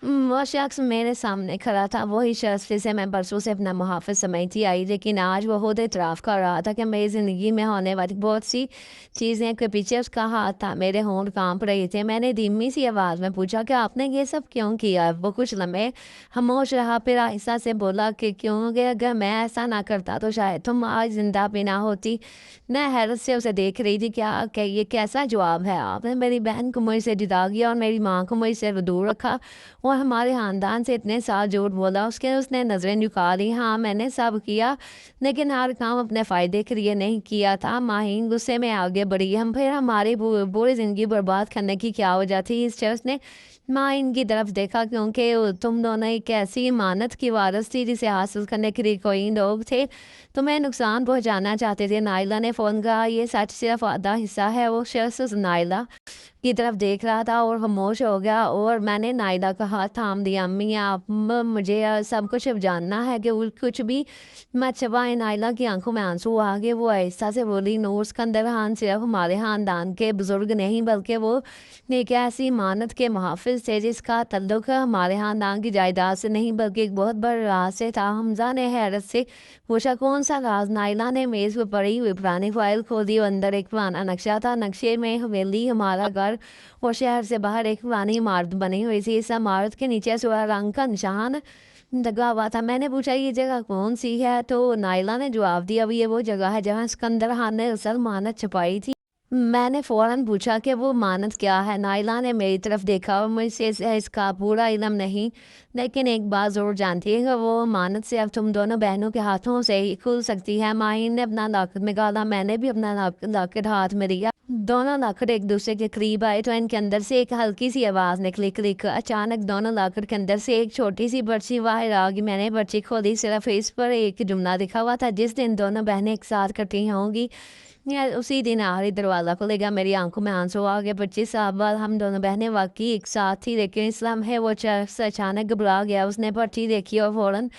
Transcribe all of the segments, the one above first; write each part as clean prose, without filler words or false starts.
वो शख्स मेरे सामने खड़ा था, वही शख्स जिसे मैं परसों से अपना मुहाफ़िज़ समझती आई, लेकिन आज वो खुद इतराफ़ कर रहा था कि मेरी ज़िंदगी में होने वाली बहुत सी चीज़ें के पीछे उसका हाथ था। मेरे होंठ काँप रहे थे। मैंने धीमी सी आवाज़ में पूछा कि आपने ये सब क्यों किया? वो कुछ लम्हे खामोश रहा, फिर आहिस्ता से बोला कि क्योंकि अगर मैं ऐसा ना करता तो शायद तुम आज ज़िंदा भी ना होती। मैं हैरत से उसे देख रही थी। क्या ये कैसा जवाब है? आपने मेरी बहन को मुझसे जुदा किया और मेरी माँ को मुझसे दूर रखा और हमारे ख़ानदान से इतने साल झूठ बोला। उसने नज़रें झुका ली। हाँ, मैंने सब किया, लेकिन हर काम अपने फ़ायदे के लिए नहीं किया था। माहीन गुस्से में आगे बढ़ी। हम फिर हमारी पूरी ज़िंदगी बर्बाद करने की क्या वजह थी? इस शख्स ने माहीन की तरफ देखा, क्योंकि तुम दोनों एक ऐसी इमानत की वारिस थी जिसे हासिल करने के लिए कोई लोग थे तुम्हें नुकसान पहुंचाना चाहते थे। नाइला ने फ़ौरन कहा, ये सच सिर्फ आधा हिस्सा है। वो शख्स नाइला की तरफ देख रहा था और खामोश हो गया और मैंने नायला का हाथ थाम दिया। अम्मी, आप मुझे सब कुछ अब जानना है कि वो कुछ भी मत छुपाएं। नायला की आंखों में आंसू आ गए। वो आहिस्ता से बोली, नूर सिकंदर खान सिर्फ हमारे ख़ानदान के बुजुर्ग नहीं, बल्कि वो एक ऐसी इमानत के मुहाफिज थे जिसका तल्लुक हमारे ख़ानदान की जायदाद से नहीं बल्कि एक बहुत बड़े राज से था। हमजा ने हैरत से पूछा, कौन सा राज? नायला ने मेज़ पर पड़ी हुई पुरानी फाइल खोली और अंदर एक पुराना नक्शा था। नक्शे में हवेली, हमारा घर और शहर से बाहर एक पुरानी इमारत बनी हुई थी। इस इमारत के नीचे सुरह रंग का निशान लगा हुआ था। मैंने पूछा, ये जगह कौन सी है? तो नायला ने जवाब दिया, ये वो जगह है जहाँ सिकंदर खान ने असल मानत छुपाई थी। मैंने फ़ौरन पूछा कि वो मानत क्या है? नायला ने मेरी तरफ देखा और मुझसे इसका पूरा इल्म नहीं, लेकिन एक बात ज़रूर जानती है कि वो मानत से अब तुम दोनों बहनों के हाथों से ही खुल सकती है। माहीन ने अपना लाकत निकाला, मैंने भी अपना लाकत हाथ में लिया। दोनों लाकड़ एक दूसरे के करीब आए तो इनके अंदर से एक हल्की सी आवाज़ निकली, क्लिक। अचानक दोनों लाकड़ के अंदर से एक छोटी सी पर्ची बाहर आ गई। मैंने पर्ची खोली, सिर्फ इस पर एक जुमला लिखा हुआ था, जिस दिन दोनों बहनें एक साथ इकट्ठी होंगी या उसी दिन आखिरी दरवाज़ा खुलेगा। मेरी आंखों में आंसू आ गए। 25 साल बाद हम दोनों बहनें वाकई एक साथ थी, लेकिन इस लम्हे वो शख्स अचानक घबरा गया। उसने पर्ची देखी और फ़ौरन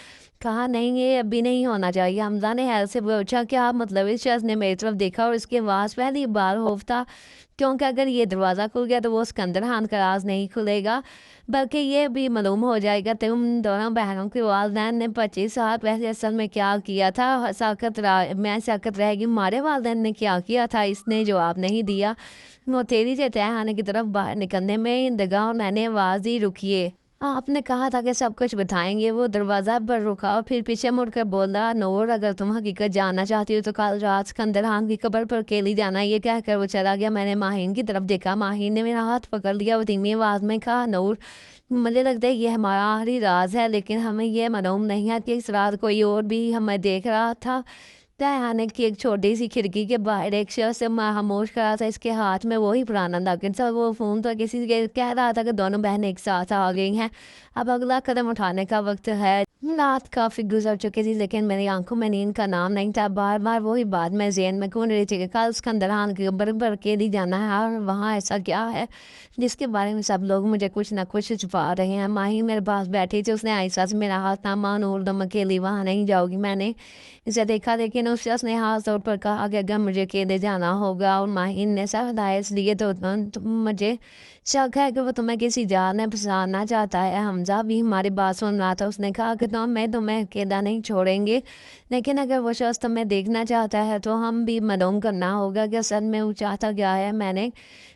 कहा, नहीं, ये अभी नहीं होना चाहिए। हमजा ने हैरत से पूछा, क्या मतलब? इस शख्स ने मेरी तरफ देखा और इसके आवाज़ पहली बार खौफ था, क्योंकि अगर ये दरवाज़ा खुल गया तो वो सिकंदर खान का राज नहीं खुलेगा, बल्कि ये भी मालूम हो जाएगा तुम दोनों बहनों के वालदैन ने 25 साल पहले असल में क्या किया था। मैं साकत रहेगी, हमारे वालदैन ने क्या किया था? इसने जवाब नहीं दिया। वो तेजी से तहखाने की तरफ बाहर निकलने में लगा और मैंने आवाज़ दी, रुकिए, आपने कहा था कि सब कुछ बताएंगे। वो दरवाज़ा पर रुका और फिर पीछे मुड़कर बोला, नूर, अगर तुम हकीकत जानना चाहती हो तो कल रात सिकंदर खान की कब्र पर अकेली जाना। ये कहकर वो चला गया। मैंने माहीन की तरफ देखा। माहीन ने मेरा हाथ पकड़ लिया और धीमी आवाज़ में कहा, नूर, मुझे लगता है ये हमारा आखिरी राज है, लेकिन हमें यह मालूम नहीं है कि इस रात कोई और भी हमें देख रहा था। तहखाने की एक छोटी सी खिड़की के बाहर एक शख्स खामोश खड़ा था। इसके हाथ में वही पुराना नागिन था। वो फ़ोन तो किसी के कह रहा था कि दोनों बहनें एक साथ आ गई हैं, अब अगला कदम उठाने का वक्त है। रात काफ़ी गुजर चुकी थी, लेकिन मेरी आंखों में नींद का नाम नहीं था। बार बार वही बात मैं ज़हन में घूम रही थी कि कल सिकंदर खान की कब्र पर अकेली जाना है, और वहाँ ऐसा क्या है जिसके बारे में सब लोग मुझे कुछ ना कुछ छुपा रहे हैं। माही मेरे पास बैठी थी, उसने आहिस्ता से मेरा हाथ थामा। नूर, तुम अकेली वहाँ नहीं जाओगी। मैंने इसे देखा, लेकिन उस शख्स ने हाथ तौर पर कहा कि अगर मुझे अकेले जाना होगा, और माहीन ने सर हिलाया, इसलिए तो मुझे शक है कि वो तुम्हें किसी जाल में फंसाना चाहता है। हमजा भी हमारी बात सुन रहा था। उसने कहा कि मैं तुम्हें अकेला नहीं छोड़ेंगे, लेकिन अगर वो शख्स तुम्हें देखना चाहता है तो हम भी मालूम करना होगा कि असल में वो चाहता क्या है। मैंने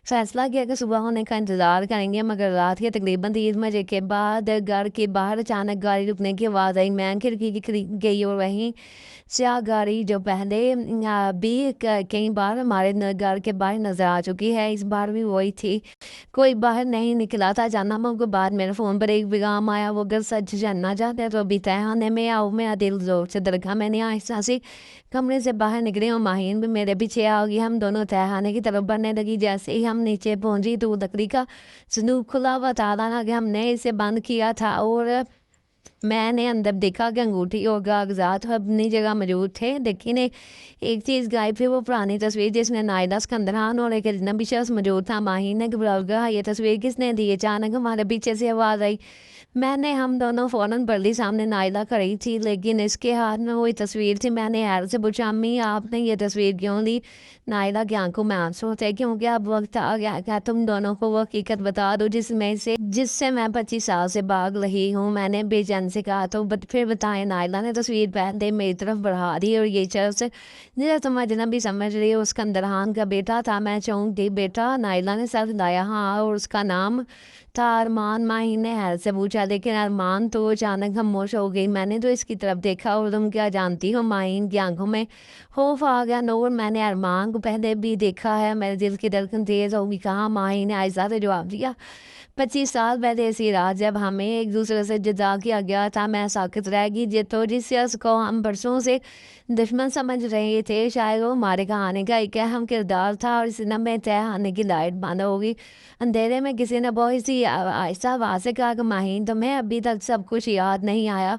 फैसला किया कि सुबह होने का इंतज़ार करेंगे, मगर रात के तकरीबन 3 बजे के बाद घर के बाहर अचानक गाड़ी रुकने की आवाज़ आई। मैं खिड़की की करीब गई और वहीं स्याह गाड़ी जो पहले भी कई बार हमारे घर के बाहर नज़र आ चुकी है, इस बार भी वही थी। कोई बाहर नहीं निकला था। जानना के बाद मेरे फ़ोन पर एक पैगाम आया, वो अगर सच जानना चाहते हैं तो अभी तहखाने में आओ। मेरा दिल ज़ोर से धड़का। मैंने आहिस्ता से कमरे से बाहर निकले और माहीन भी मेरे पीछे आ गई। हम दोनों तहखाने की तरफ बढ़ने लगी। जैसे ही हम नीचे पहुंची तो लकड़ी का संदूक खुला हुआ था, हालांकि हमने इसे बंद किया था और میں نے اندر دیکھا کہ انگوٹھی اور کاغذات اپنی جگہ موجود تھے، لیکن ایک چیز غائب تھی، وہ پرانی تصویر جس میں نائلہ سکندران اور ایک اجنبی شخص موجود تھا۔ ماہین نے گھبرا کہا، یہ تصویر کس نے دی؟ اچانک ہمارے پیچھے سے آواز آئی۔ ہم دونوں فوراً پڑھ سامنے نائلہ کھڑی تھی، لیکن اس کے ہاتھ میں وہی تصویر تھی۔ میں نے حیرت سے پوچھا، امی آپ نے یہ تصویر کیوں لی؟ نائلہ کی آنکھوں میں آنسو تھے، کیونکہ اب وقت آ گیا کہ تم دونوں کو وہ حقیقت بتا دو جس سے میں 25 سال سے بھاگ رہی ہوں۔ میں نے بے چین سے کہا، تو پھر بتائیں۔ نائلہ نے تصویر پہنتے میری طرف بڑھا دی، اور یہ شخص جسے تم اجنبی سمجھ رہی ہو سکندران کا بیٹا تھا۔ میں چونک گئی۔ بیٹا؟ نائلہ نے سر ہلایا۔ ہاں، اور اس کا نام تھا ارمان۔ ماہین نے حیرت سے پوچھا، لیکن ارمان تو؟ اچانک خاموش ہو گئی۔ میں نے تو اس کی طرف دیکھا، اور تم کیا جانتی ہو؟ ماہین کی آنکھوں میں خوف آ گیا۔ نور، میں نے ارمان کو پہلے بھی دیکھا ہے۔ میرے دل کی دھڑکن تیز ہوگی۔ کہاں؟ ماہین نے آہستہ سے جواب دیا، 25 سال پہلے ایسی رات جب ہمیں ایک دوسرے سے جدا کیا گیا تھا، میں ساکت رہ گئی۔ تو جس شخص کو ہم برسوں سے دشمن سمجھ رہے تھے، شاید وہ ہمارے کہانی کا ایک اہم کردار تھا۔ اور اس لمحے تہہ آنے کی لائٹ بند ہوگی۔ اندھیرے میں کسی نے بہت سی آہستہ آواز سے کہا کہ ماہین، تمہیں ابھی تک سب کچھ یاد نہیں آیا؟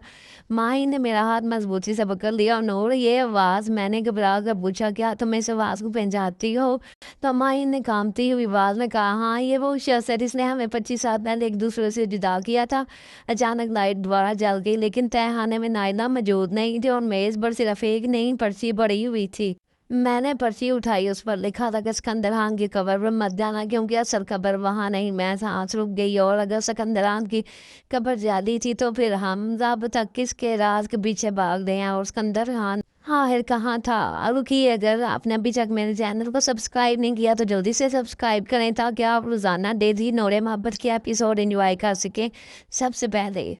ماہین نے میرا ہاتھ مضبوطی سے پکڑ لیا۔ اور نور، یہ آواز؟ میں نے گھبرا کر پوچھا، کیا تم اس آواز کو پہچانتی ہو؟ تو ماہین نے کانپتی ہوئی آواز میں کہا، ہاں، یہ وہ شخص ہے جس نے ہمیں 25 سال پہلے ایک دوسرے سے جدا کیا تھا۔ اچانک لائٹ دوبارہ جل گئی، لیکن تہہ خانے میں نائلہ موجود نہیں تھی، اور میز پر صرف ایک نئی پرچی پڑی ہوئی تھی۔ میں نے پرچی اٹھائی، اس پر لکھا تھا کہ سکندران کی قبر پر مت جانا، کیونکہ اصل قبر وہاں نہیں۔ میں سانس رک گئی، اور اگر سکندران کی قبر جعلی تھی تو پھر ہم اب تک کس کے راز کے پیچھے بھاگ رہے ہیں؟ اور سکندران آخر کہاں تھا؟ رکیے، اگر آپ نے ابھی تک میرے چینل کو سبسکرائب نہیں کیا تو جلدی سے سبسکرائب کریں، تاکہ آپ روزانہ ڈیلی نور محبت کے ایپیسوڈ انجوائے کر سکیں سب سے پہلے۔